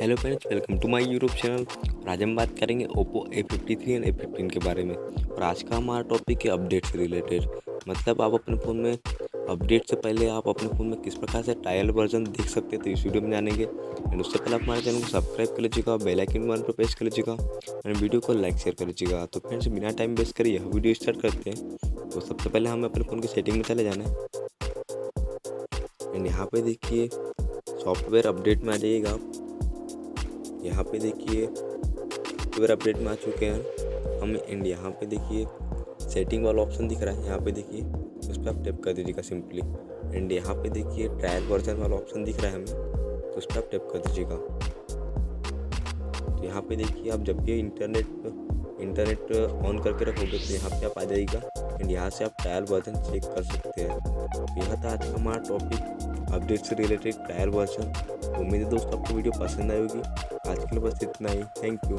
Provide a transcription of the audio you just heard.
Hello friends, welcome to my YouTube channel. और आज हम बात करेंगे ओप्पो A53 एंड A15 के बारे में। और आज का हमारा टॉपिक है अपडेट से रिलेटेड। मतलब आप अपने फ़ोन में अपडेट से पहले आप अपने फ़ोन में किस प्रकार से ट्रायल वर्जन देख सकते हैं, तो इस वीडियो में जानेंगे। एंड उससे पहले आप हमारे चैनल को सब्सक्राइब कर लीजिएगा, बेल आइकन बटन पर प्रेस कर लीजिएगा एंड वीडियो को लाइक शेयर कर लीजिएगा। तो फ्रेंड्स, बिना टाइम वेस्ट करिए वीडियो स्टार्ट करते हैं। तो सबसे पहले हमें अपने फ़ोन की सेटिंग में चले जाना है। एंड यहाँ पे देखिए सॉफ्टवेयर अपडेट में आ जाइएगा आप। यहाँ पे देखिए सॉफ्टवेयर अपडेट में आ चुके हैं हम। एंड यहाँ पे देखिए सेटिंग वाला ऑप्शन दिख रहा है, यहाँ पे देखिए उस पर आप टैप कर दीजिएगा सिंपली। एंड यहाँ पे देखिए ट्रायल वर्जन वाला ऑप्शन दिख रहा है हमें, तो उस पर आप टैप कर दीजिएगा। तो यहाँ पे देखिए आप जब भी इंटरनेट ऑन करके रखोगे तो यहाँ पे आप आ जाइएगा। एंड यहाँ से आप ट्रायल वर्जन चेक कर सकते हैं। तो यह था आज का हमारा टॉपिक अपडेट से रिलेटेड ट्रायल वर्जन। उम्मीद है दोस्तों आपको वीडियो पसंद आई होगी। आज के लिए बस इतना ही। Thank you.